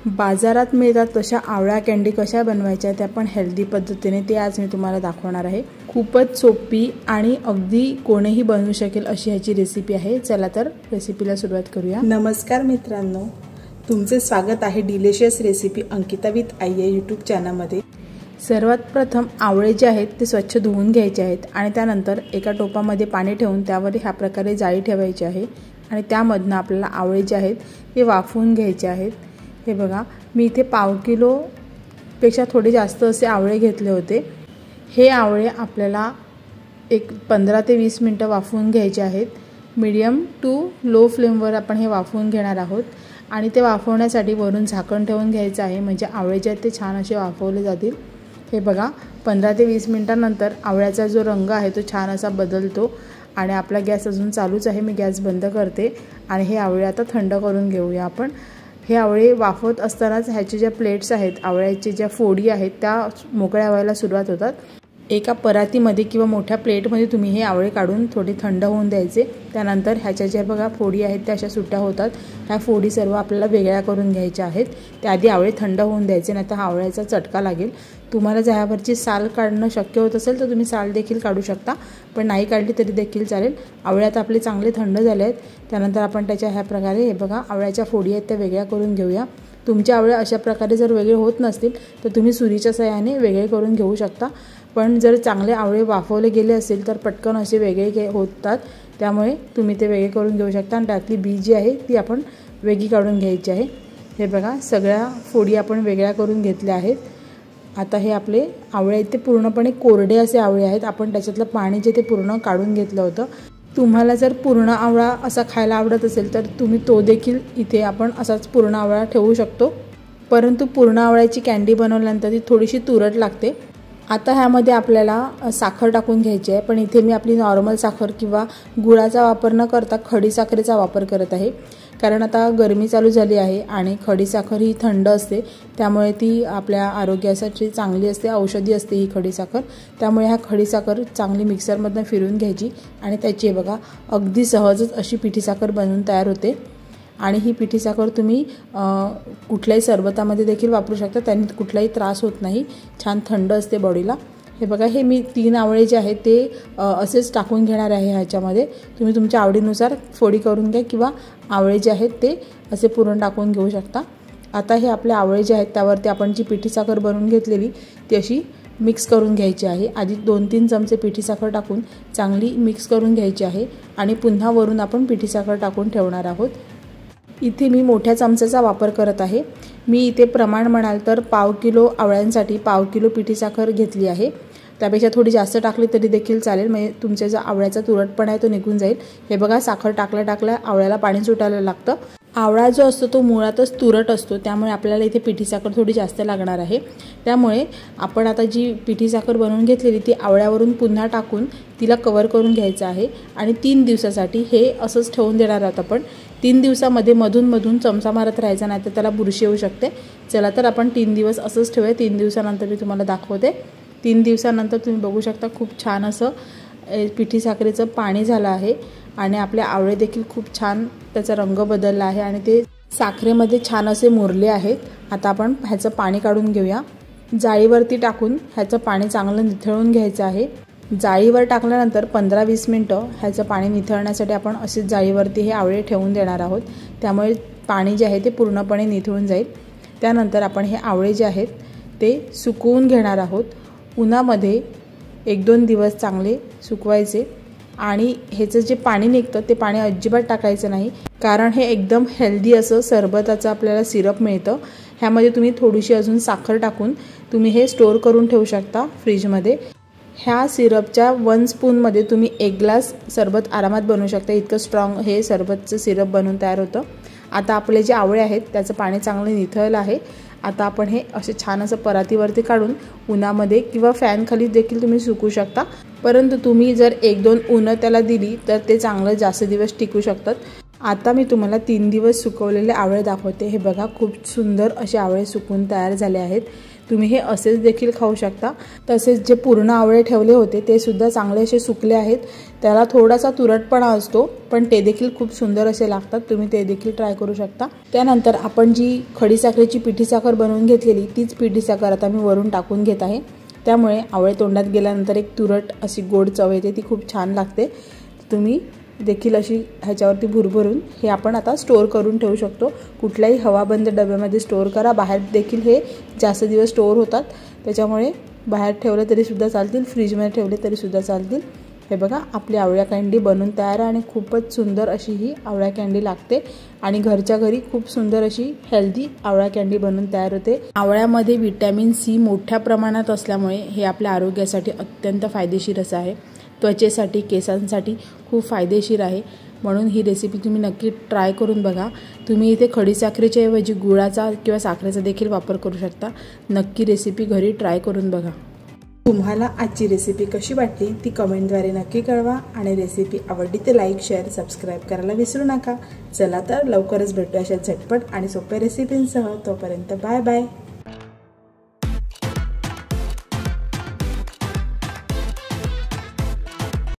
बाजारात मिळतात तशा आवळा कँडी कशा बनवायच्या त्या पण हेल्दी पद्धतीने ते आज मी तुम्हाला दाखवणार आहे। खूपच सोपी आणि अगदी कोणीही बनवू शकेल अशी ह्याची रेसिपी आहे। चला तर रेसिपीला सुरुवात करूया। नमस्कार मित्रांनो, तुमचे स्वागत आहे delicious recipe Ankita with I या यूट्यूब चॅनलमध्ये। सर्वात प्रथम आवळे जे आहेत ते स्वच्छ धुवून घ्यायचे आहेत आणि त्यानंतर एका टोपामध्ये पाणी ठेवून त्यावर ह्या प्रकारे जाळी ठेवायची आहे आणि त्यामधनं आपल्याला आवळे जे आहेत ते वाफवून घ्यायचे आहेत। हे बघा, मी इथे पाव किलो पेक्षा थोडे जास्त असे आवळे घेतले होते। हे आवळे आपल्याला एक 15 ते 20 मिनिटं वाफवून घ्यायचे आहेत। मीडियम टू लो फ्लेमवर आपण हे वाफवून घेणार आहोत आणि ते वाफवण्यासाठी वरून झाकण ठेवून घ्यायचं आहे, म्हणजे आवळे जे आहेत ते छान असे वाफवले जातील। हे बघा, 15 ते 20 मिनिटांनंतर आवळ्याचा जो रंग आहे तो छान असा बदलतो आणि आपला गॅस अजून चालूच आहे। मी गॅस बंद करते आणि हे आवळे आता थंड करून घेऊया आपण। हे आवळे वाफवत असतानाच ह्याचे ज्या प्लेट्स आहेत, आवळ्याची ज्या फोडी आहेत त्या मोकळ्या व्हायला सुरुवात होतात। एका परातीमध्ये किंवा मोठ्या प्लेटमध्ये तुम्ही हे आवळे काढून थोडे थंड होऊन द्यायचे। त्यानंतर ह्याच्या ज्या बघा फोडी आहेत त्या अशा सुट्ट्या होतात। ह्या फोडी सर्व आपल्याला वेगळ्या करून घ्यायच्या आहेत। त्याआधी आवळे थंड होऊन द्यायचे, नाही तर हा आवळ्याचा चटका लागेल। तुम्हाला जर ह्यावरची साल काढणं शक्य होत असेल तर तुम्ही साल देखील काढू शकता, पण नाही काढली तरी देखील चालेल। आवळे आता आपले चांगले थंड झाले आहेत। त्यानंतर आपण त्याच्या ह्या प्रकारे हे बघा आवळ्याच्या फोडी आहेत त्या वेगळ्या करून घेऊया। तुमचे आवळे अशा प्रकारे जर वेगळे होत नसतील तर तुम्ही सुरीच्या साहाय्याने वेगळे करून घेऊ शकता, पण जर चांगले आवळे वाफवले गेले असेल तर पटकन असे वेगळे होतात, त्यामुळे तुम्ही ते वेगळे करून घेऊ शकता आणि त्यातली बी जी आहे ती आपण वेगळी काढून घ्यायची आहे। हे बघा, सगळ्या फोडी आपण वेगळ्या करून घेतल्या आहेत। आता हे आपले आवळे आहेत ते पूर्णपणे कोरडे असे आवळे आहेत। आपण त्याच्यातलं पाणी जे ते पूर्ण काढून घेतलं होतं। तुम्हाला जर पूर्ण आवळा असा खायला आवडत असेल तर तुम्ही तो देखील इथे आपण असाच पूर्ण आवळा ठेवू शकतो, परंतु पूर्ण आवळ्याची कँडी बनवल्यानंतर ती थोडीशी तुरट लागते। आता ह्यामध्ये आपल्याला साखर टाकून घ्यायची आहे, पण इथे मी आपली नॉर्मल साखर किंवा गुळाचा वापर न करता खडी साखरेचा वापर करत आहे, कारण आता गरमी चालू झाली आहे आणि खडी साखर ही थंड असते, त्यामुळे ती आपल्या आरोग्यासाठी चांगली असते, औषधी असते ही खडी साखर। त्यामुळे ह्या खडी साखर चांगली मिक्सरमधून फिरवून घ्यायची आणि त्याची बघा अगदी सहजच अशी पिठी साखर बनवून तयार होते। आणि ही पिठी साखर तुम्ही कुठल्याही सरबतामध्ये देखील वापरू शकता, त्यांनी कुठलाही त्रास होत नाही, छान थंड असते बॉडीला। हे बघा, हे मी 3 आवळे जे आहेत ते असेच टाकून घेणार आहे ह्याच्यामध्ये। तुम्ही तुमच्या आवडीनुसार फोडी करून घ्या किंवा आवळे जे आहेत ते असे पुरण टाकून घेऊ शकता। आता हे आपले आवळे जे आहेत त्यावरती आपण जी पिठी साखर बनवून घेतलेली ती अशी मिक्स करून घ्यायची आहे। आधी 2-3 चमचे पिठी साखर टाकून चांगली मिक्स करून घ्यायची आहे आणि पुन्हा वरून आपण पिठी साखर टाकून ठेवणार आहोत। इथे मी मोठ्या चमच्याचा वापर करत आहे। मी इथे प्रमाण म्हणाल तर पाव किलो आवळ्यांसाठी पाव किलो पिठी साखर घेतली आहे। त्यापेक्षा थोडी जास्त टाकली तरी देखील चालेल, म्हणजे तुमच्या जो आवळ्याचा तुरटपणा आहे तो निघून जाईल। हे बघा, साखर टाकल्या आवळ्याला पाणी सुटायला लागतं। आवळा जो असतो तो मुळातच तुरट असतो, त्यामुळे आपल्याला इथे पिठी साखर थोडी जास्त लागणार आहे। त्यामुळे आपण आता जी पिठी साखर बनवून घेतलेली ती आवळ्यावरून पुन्हा टाकून तिला कव्हर करून घ्यायचं आहे आणि 3 दिवसासाठी हे असंच ठेवून देणार आहोत आपण। 3 दिवसामध्ये मधून चमचा मारत राहायचा, नाही तर त्याला बुरशी येऊ शकते। चला तर आपण 3 दिवस असंच ठेवूया। 3 दिवसानंतर मी तुम्हाला दाखवते। 3 दिवसानंतर तुम्ही बघू शकता खूप छान असं पिठी साखरेचं पाणी झालं आहे आणि आपले आवळे देखील खूप छान त्याचा रंग बदलला आहे आणि ते साखरेमध्ये छान असे मुरले आहेत। आता आपण ह्याचं पाणी काढून घेऊया। जाळीवरती टाकून ह्याचं पाणी चांगलं निथळून घ्यायचं आहे। जाळीवर टाकल्यानंतर 15-20 मिनिटं ह्याचं पाणी निथळण्यासाठी आपण असेच जाळीवरती हे आवळे ठेवून देणार आहोत, त्यामुळे पाणी जे आहे ते पूर्णपणे निथळून जाईल। त्यानंतर आपण हे आवळे जे आहेत ते सुकवून घेणार आहोत। उन्हामध्ये 1-2 दिवस चांगले सुकवायचे आणि ह्याचं जे पाणी निघतं ते पाणी अजिबात टाकायचं नाही, कारण हे एकदम हेल्दी असं सरबताचं आपल्याला सिरप मिळतं। ह्यामध्ये तुम्ही थोडीशी अजून साखर टाकून तुम्ही हे स्टोअर करून ठेवू शकता फ्रीजमध्ये। ह्या सिरपच्या 1 स्पूनमध्ये तुम्ही 1 ग्लास सरबत आरामात बनवू शकता, इतकं स्ट्रॉंग हे सरबतचं सिरप बनवून तयार होतं। आता आपले जे आवळे आहेत त्याचं पाणी चांगलं निथळलं आहे। आता आपण हे असे छान असं परातीवरती काढून उन्हामध्ये किंवा फॅन खाली देखील तुम्ही सुकवू शकता, परंतु तुम्ही जर 1-2 उन्हं त्याला दिली तर ते चांगलं जास्त दिवस टिकू शकतात। आता मी तुम्हाला 3 दिवस सुकवलेले आवळे दाखवते। हे बघा, खूप सुंदर असे आवळे सुकून तयार झाले आहेत। तुम्ही हे असेच देखील खाऊ शकता। तसेच जे पूर्ण आवळे ठेवले होते ते सुद्धा चांगले असे सुकले आहेत। त्याला थोडासा तुरटपणा असतो, पण ते देखील खूप सुंदर असे लागतात। तुम्ही ते देखील ट्राय करू शकता। त्यानंतर आपण जी खडीसाखरेची पिठी साखर बनवून घेतलेली तीच पिठी साखर आता मी वरून टाकून घेत आहे। त्यामुळे आवळे तोंडात गेल्यानंतर एक तुरट अशी गोड चव येते, ती खूप छान लागते। तुम्ही देखील अशी ह्याच्यावरती भुरभरून हे आपण आता स्टोर करून ठेवू शकतो। कुठल्याही हवाबंद डब्यामध्ये स्टोर करा। बाहेर देखील हे जास्त दिवस स्टोर होतात, त्याच्यामुळे बाहेर ठेवले तरी सुद्धा चालतील, फ्रीजमध्ये ठेवले तरी सुद्धा चालतील। हे बघा, आपली आवळा कँडी बनून तयार आहे आणि खूपच सुंदर अशी ही आवळा कँडी लागते आणि घरच्या घरी खूप सुंदर अशी हेल्दी आवळा कँडी बनून तयार होते। आवळ्यामध्ये व्हिटॅमिन सी मोठ्या प्रमाणात असल्यामुळे हे आपल्या आरोग्यासाठी अत्यंत फायदेशीर असं आहे। त्वचेसाठी, केसांसाठी खूप फायदेशीर आहे, म्हणून ही रेसिपी तुम्ही नक्की ट्राय करून बघा। तुम्ही इथे खडीसाखरेच्या ऐवजी गुळाचा किंवा साखरेचा देखील वापर करू शकता। नक्की रेसिपी घरी ट्राय करून बघा। तुम्हाला आजची रेसिपी कशी वाटली ती कमेंटद्वारे नक्की कळवा आणि रेसिपी आवडली तर लाईक, शेअर, सबस्क्राईब करायला विसरू नका। चला तर लवकरच भेटू अशा झटपट आणि सोप्या रेसिपींसह। तोपर्यंत बाय बाय।